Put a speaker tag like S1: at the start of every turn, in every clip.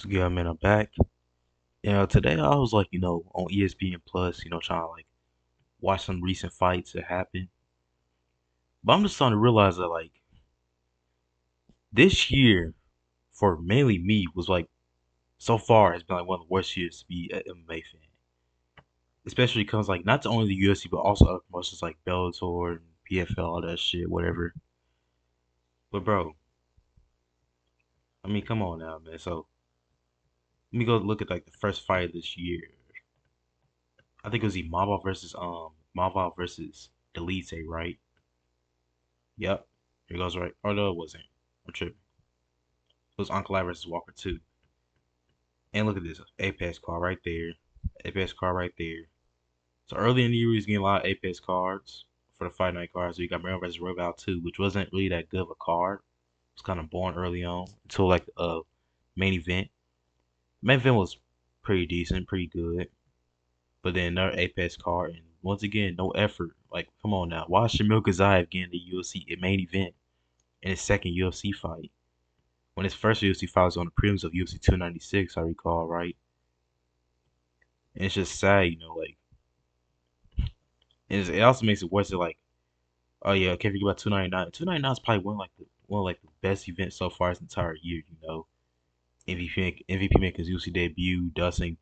S1: What's good, man? I'm back. Today I was like, on ESPN Plus, trying to like watch some recent fights that happened. But I'm just starting to realize that like this year, for mainly me, was like so far has been like one of the worst years to be an MMA fan. Especially because like not only the UFC but also other promotions like Bellator and PFL, all that shit, whatever. But bro, I mean, come on now, man. So let me go look at like the first fight of this year. I think it was Imava versus Delite, right? Yep. Here goes right. Oh no, it wasn't. I'm tripping. It was Uncle versus Walker too. And look at this Apex card right there. Apex card right there. So early in the year, we was getting a lot of Apex cards for the Fight Night cards. So you got Mario versus Royval too, which wasn't really that good of a card. It was kind of boring early on until like main event. Main event was pretty decent, pretty good. But then another Apex card, and once again, no effort. Like, come on now. Why is Shamil Kazayev getting the UFC main event in his second UFC fight? When his first UFC fight was on the prelims of UFC 296, I recall, right? And it's just sad, like, and it also makes it worse that, like, oh yeah, I can't forget about 299. 299 is probably one of like the best events so far this entire year, MVP making his UFC debut, Dustin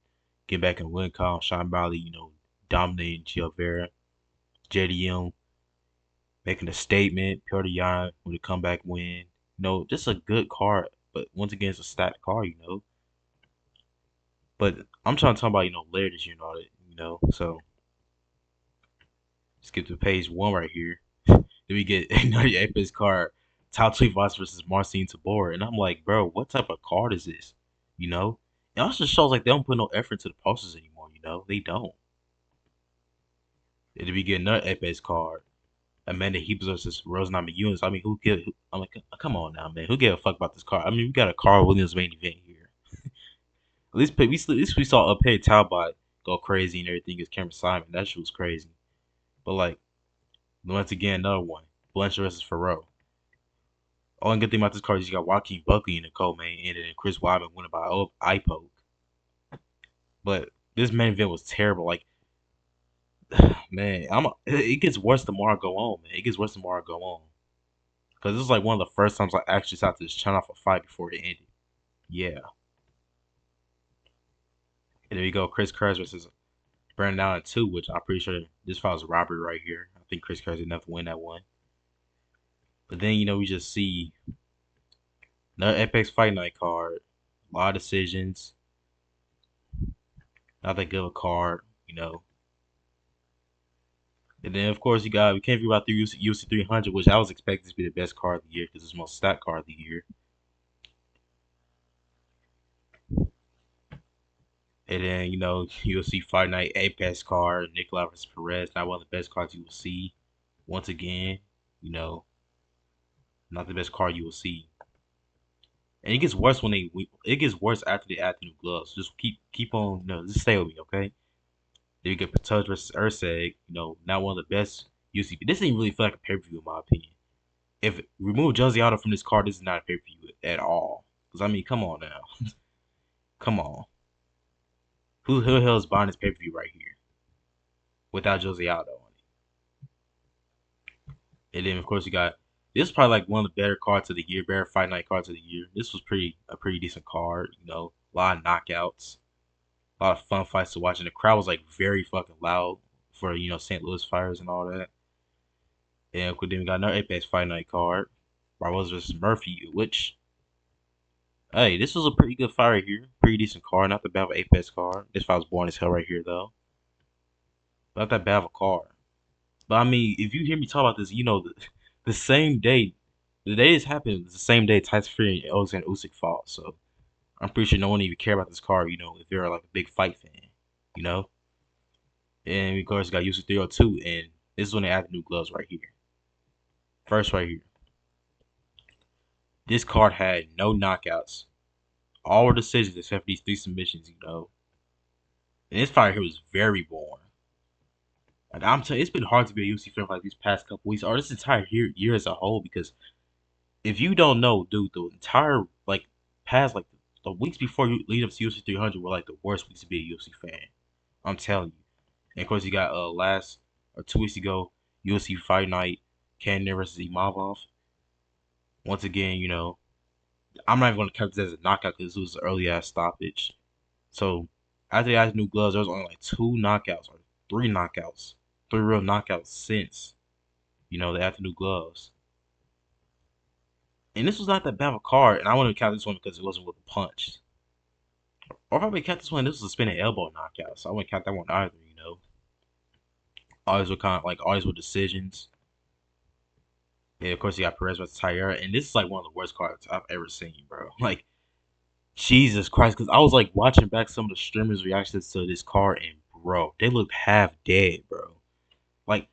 S1: get back and win call, Sean Bradley, dominating Gio Vera, JDM making a statement, Piotr Yan with a comeback win. Just a good card, but once again, it's a stacked card, But I'm trying to talk about, later this year and all that. So skip to page one right here. Then we get another Apex card, Top Tweet Voss versus Marcin Tabor. And I'm like, bro, what type of card is this? You know? It also shows like they don't put no effort into the posters anymore. They don't. Then we get another Apex card. Amanda Heaps versus Rose Namajunas. I mean, I'm like, come on now, man. Who gave a fuck about this card? I mean, we got a Carl Williams main event here. At least we saw Uphead Talbot go crazy and everything against Cameron Simon. That shit was crazy. But like, once again, another one. Blanchard versus Ferro. Only good thing about this card is you got Joaquin Buckley in the co-main, and then Chris Weidman winning by eye poke. But this main event was terrible. Like, man, it gets worse the more I go on, man. It gets worse the more I go on. Because this is like one of the first times I actually saw this turn off a fight before it ended. Yeah. And there you go, Chris Kurz versus Brandon Allen 2, which I'm pretty sure this fight was a robbery right here. I think Chris Kurz didn't have to win that one. But then, we just see another Apex Fight Night card. A lot of decisions. Not that good of a card. And then, of course, we can't forget about the UFC 300, which I was expecting to be the best card of the year because it's the most stacked card of the year. And then, UFC Fight Night Apex card, Nikolai versus Perez, not one of the best cards you will see. Once again, you know, not the best card you will see. And it gets worse it gets worse after they add the new gloves. Just keep on, just stay with me, okay? Then you get Patoj versus Urseg, not one of the best UCP. This didn't really feel like a pay per view in my opinion. If remove Josie Otto from this card, this is not a pay per view at all. Because I mean, come on now, come on. Who the hell is buying this pay per view right here without Josie Otto on it? And then of course you got this is probably like one of the better cards of the year, better Fight Night cards of the year. This was a pretty decent card. A lot of knockouts, a lot of fun fights to watch, and the crowd was like very fucking loud for St. Louis Fires and all that. And then we got another Apex Fight Night card, Barboza versus Murphy, which hey, this was a pretty good fight right here. Pretty decent card, not the bad of an Apex card. This fight was boring as hell right here though. Not that bad of a card. But I mean, if you hear me talk about this, the same day, the day this happened was the same day Tyson Fury and Alexander Usyk fought. So I'm pretty sure no one even care about this card, if you're like a big fight fan, you know. And of course, got Usyk 302, and this is when they add the new gloves right here. First, right here, this card had no knockouts, all decisions except for these three submissions. And this fight here was very boring. Like I'm telling you, it's been hard to be a UFC fan for like these past couple weeks or this entire year as a whole because if you don't know, dude, the entire like past like the weeks before you lead up to UFC 300 were like the worst weeks to be a UFC fan. I'm telling you. And of course, you got last or 2 weeks ago, UFC Fight Night, Cannonier versus Imavov. Once again, I'm not even going to count this as a knockout because it was an early ass stoppage. So after they got new gloves, there was only like 2 knockouts or 3 knockouts, 3 real knockouts since they had the new gloves. And this was not that bad of a card, and I wouldn't count this one because it wasn't with a punch. Or probably count this one. This was a spinning elbow knockout, so I wouldn't count that one either. Always were kind of like always with decisions. Yeah, of course you got Perez versus Taira, and this is like one of the worst cards I've ever seen, bro. Like Jesus Christ, because I was like watching back some of the streamers' reactions to this card, and bro, they looked half dead, bro. Like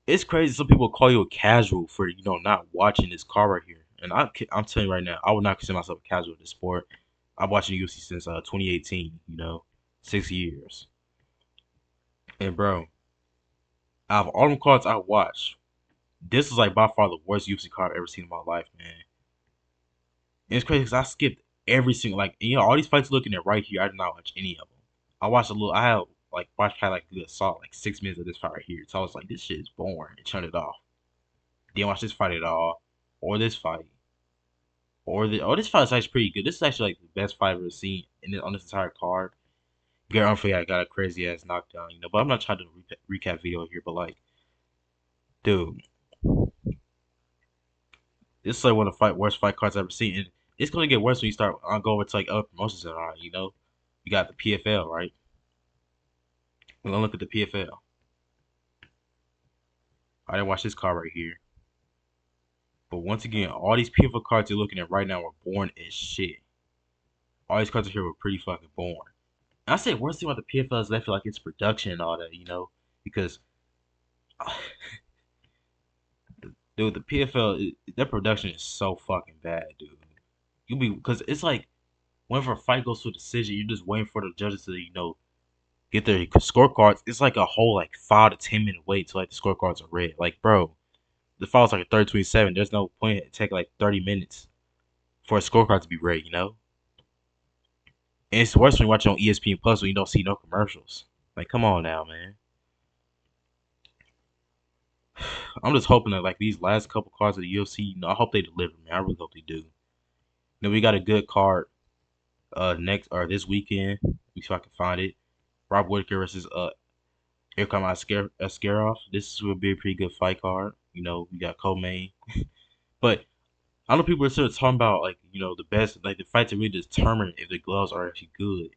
S1: it's crazy. Some people call you a casual for not watching this card right here, and I'm telling you right now, I would not consider myself a casual in this sport. I've watched the UFC since 2018. 6 years, and bro, out of all the cards I watched, this is like by far the worst UFC card I've ever seen in my life, man. And it's crazy because I skipped every single all these fights looking at right here. I did not watch any of them. I watched a little. I had watched probably like good saw like 6 minutes of this fight right here. So I was like, this shit is boring, and turned it off. Didn't watch this fight at all, or this fight, this fight is actually pretty good. This is actually like the best fight I've ever seen on this entire card. Garrett Humphrey got a crazy ass knockdown, but I'm not trying to recap video here. But like, dude, this is like one of the worst fight cards I've ever seen. And it's gonna get worse when you start go over to like other promotions and all. You got the PFL, right? We're gonna look at the PFL. I didn't watch this card right here. But once again, all these PFL cards you're looking at right now are boring as shit. All these cards here were pretty fucking boring. And I say worst thing about the PFL is that I feel like it's production and all that, because dude, the PFL their production is so fucking bad, dude. Because it's like whenever a fight goes to a decision, you're just waiting for the judges to get their scorecards. It's like a whole like 5 to 10 minute wait till like the scorecards are read. Like, bro, the file's like a 30-27. There's no point in taking like 30 minutes for a scorecard to be read. And it's worse when you watch it on ESPN Plus when you don't see no commercials. Like, come on now, man. I'm just hoping that like these last couple cards of the UFC, I hope they deliver, man. I really hope they do. We got a good card next or this weekend. Let me see if I can find it. Rob Whittaker versus Irkam Askarov. This will be a pretty good fight card. We got co-main. But I know people are sort of talking about the best the fight to really determine if the gloves are actually good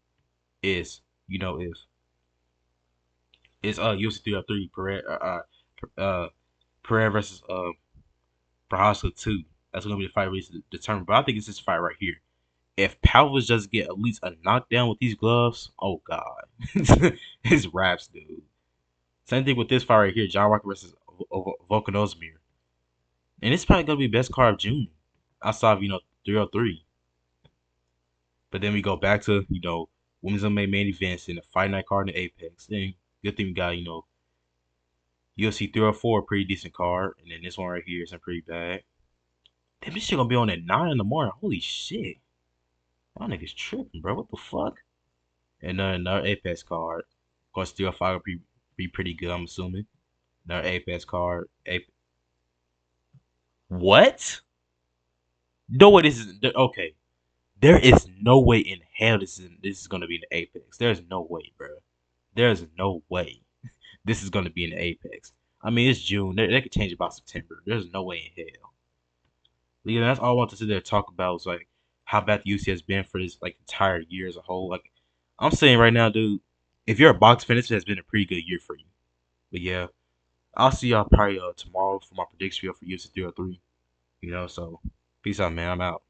S1: is if it's UFC 303 Pereira versus Prohaska 2. That's gonna be the fight really to determine. But I think it's this fight right here. If Pavlovich does get at least a knockdown with these gloves, oh god, his raps, dude. Same thing with this fight right here, John Walker versus Volkanovski. And it's probably gonna be best card of June outside of 303. But then we go back to women's MMA main events in the Fight Night card in the Apex. Then good thing we got UFC 304, pretty decent card, and then this one right here isn't pretty bad. Damn, this shit gonna be on at 9 in the morning. Holy shit, y'all niggas tripping, bro. What the fuck? And then another Apex card. Of course, 305 will be pretty good. I'm assuming. Another Apex card. What? No way. This is okay. There is no way in hell this is gonna be in the Apex. There's no way, bro. There's no way this is gonna be in the Apex. I mean, it's June. They could change it by September. There's no way in hell. Yeah, that's all I want to sit there and talk about was like how bad the UC has been for this like entire year as a whole. Like I'm saying right now, dude, if you're a box fan, this has been a pretty good year for you. But yeah, I'll see y'all probably tomorrow for my prediction video for UFC 303. So peace out, man. I'm out.